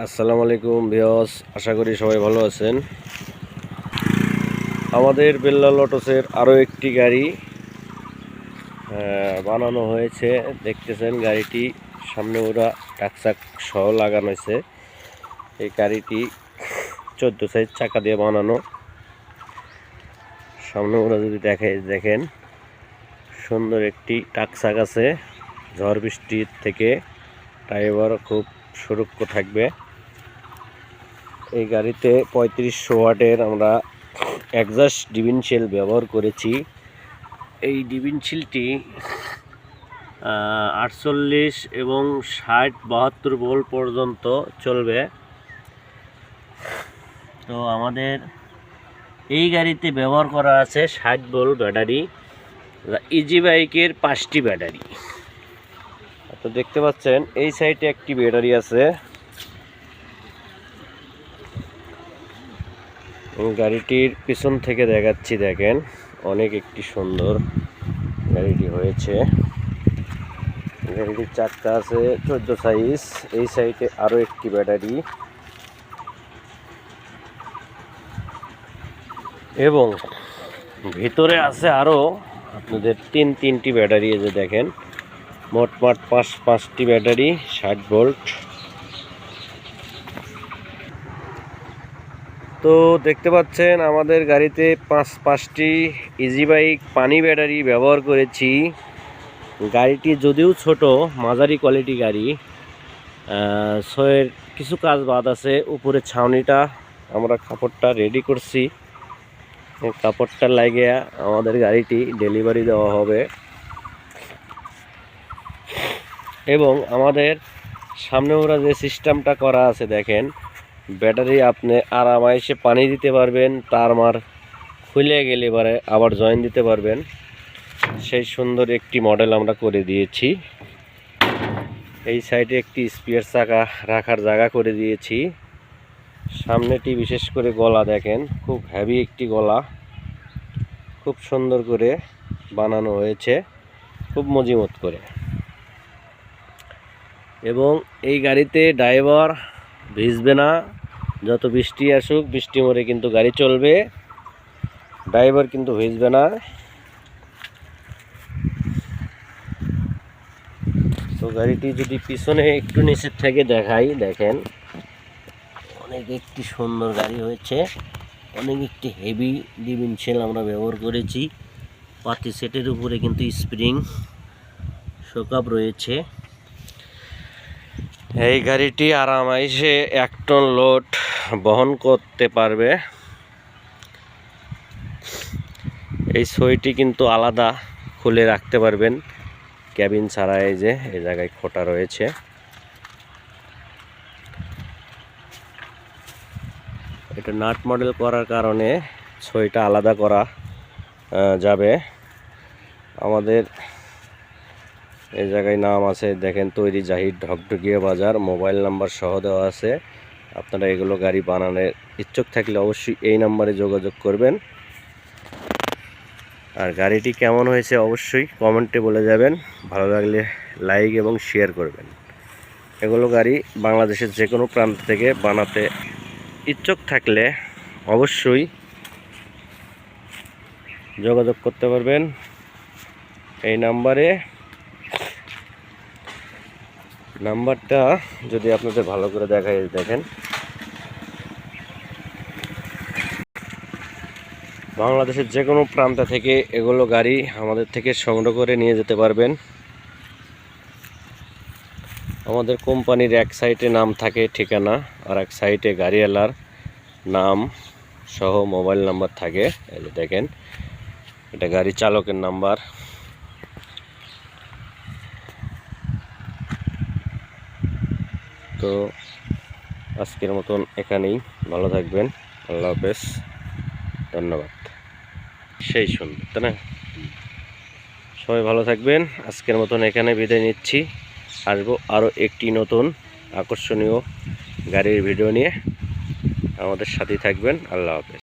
আসসালামু আলাইকুম ভিউয়ার্স, আশা করি সবাই ভালো আছেন। আমাদের বেল্লাল অটোসের আরও একটি গাড়ি বানানো হয়েছে। দেখতেছেন গাড়িটি সামনে ওরা টাকচাক সহ লাগানো হয়েছে। এই গাড়িটি 14 সাইজ চাকা দিয়ে বানানো। সামনে ওরা যদি দেখেন সুন্দর একটি টাকচাক আছে। ঝড় বৃষ্টির থেকে ড্রাইভার খুব সুরক্ষা থাকবে। এই গাড়িতে 3500 ওয়াটের আমরা এক্সস্ট ডিফারেনশিয়াল ব্যবহার করেছি। এই ডিফারেনশিয়ালটি 48 এবং 60-72 ভোল্ট পর্যন্ত চলবে। তো আমাদের এই গাড়িতে ব্যবহার করা আছে 60 ভোল্ট ব্যাটারি, ইজি বাইকের 5টি ব্যাটারি। তো দেখতে পাচ্ছেন এই সাইডে একটি ব্যাটারি আছে। গাড়িটির পিছন থেকে দেখাচ্ছি, দেখেন অনেক একটি সুন্দর গাড়িটি হয়েছে। গাড়িটির চাকা আছে 14 সাইজ। এই সাইডে আরও একটি ব্যাটারি এবং ভিতরে আছে আরও আপনাদের তিনটি ব্যাটারি। এই যে দেখেন মোট 5টি ব্যাটারি 60 ভোল্ট। তো দেখতে পাচ্ছেন আমাদের গাড়িতে 5টি ইজি বাইক পানি ব্যাটারি ব্যবহার করেছি। গাড়িটি যদিও ছোট, মাঝারি কোয়ালিটি গাড়ি, সোয়ের কিছু কাজ বাদ আছে। উপরে ছাউনিটা আমরা কাপড়টা রেডি করছি, কাপড়টা লাগিয়ে আমাদের গাড়িটি ডেলিভারি দেওয়া হবে। এবং আমাদের সামনে ওরা যে সিস্টেমটা করা আছে দেখেন, ব্যাটারি আপনি আরামাইসে পানি দিতে পারবেন, তার মার খুলে গেলে পরে আবার জয়েন দিতে পারবেন। সেই সুন্দর একটি মডেল আমরা করে দিয়েছি। এই সাইডে একটি স্পেয়ার চাকা রাখার জায়গা করে দিয়েছি। সামনেটি বিশেষ করে গলা দেখেন, খুব হেভি একটি গলা, খুব সুন্দর করে বানানো হয়েছে, খুব মজবুত করে। এবং এই গাড়িতে ড্রাইভার ভিজবে না, যত বৃষ্টি আসুক বৃষ্টি মরে কিন্তু গাড়ি চলবে, ড্রাইভার কিন্তু ভিজবে না। তো গাড়িটি যদি পিছনে একটু নিচের থেকে দেখাই, দেখেন অনেক একটি সুন্দর গাড়ি হয়েছে। অনেক একটি হেভি ডিফারেনশিয়াল আমরা ব্যবহার করেছি। পাতি সেটের উপরে কিন্তু স্প্রিং শোকআপ রয়েছে। এই গাড়িটি আরামাইসে 1 টন লোড বহন করতে পারবে। এই ছয়টি কিন্তু আলাদা খুলে রাখতে পারবেন ক্যাবিন ছাড়া। এই যে এই জায়গায় খোটা রয়েছে। এটা নাট মডেল করার কারণে ছয়টা আলাদা করা যাবে। আমাদের এই জায়গায় নাম আছে দেখেন, তৈরি জাহিদ ঢকঢকিয়া বাজার, মোবাইল নাম্বার সহ দেওয়া আছে। আপনারা এগুলো গাড়ি বানানোর ইচ্ছুক থাকলে অবশ্যই এই নাম্বারে যোগাযোগ করবেন। আর গাড়িটি কেমন হয়েছে অবশ্যই কমেন্টে বলে যাবেন। ভালো লাগলে লাইক এবং শেয়ার করবেন। এগুলো গাড়ি বাংলাদেশের যে কোনো প্রান্ত থেকে বানাতে ইচ্ছুক থাকলে অবশ্যই যোগাযোগ করতে পারবেন এই নাম্বারে। নাম্বারটা যদি আপনাদের ভালো করে দেখায়, দেখেন বাংলাদেশের যে কোনো প্রান্ত থেকে এগুলো গাড়ি আমাদের থেকে সংগ্রহ করে নিয়ে যেতে পারবেন। আমাদের কোম্পানির এক সাইটে নাম থাকে ঠিকানা, আর এক সাইটে গাড়িওয়ালার নাম সহ মোবাইল নাম্বার থাকে। এই যে দেখেন এটা গাড়ি চালকের নাম্বার। তো আজকের মতন এখানেই, ভালো থাকবেন, আল্লাহ হাফেজ, ধন্যবাদ। সেই সুন্দর তাই না? সবাই ভালো থাকবেন। আজকের মতন এখানে বিদায় নিচ্ছি। আসবো আরও একটি নতুন আকর্ষণীয় গাড়ির ভিডিও নিয়ে। আমাদের সাথেই থাকবেন। আল্লাহ হাফেজ।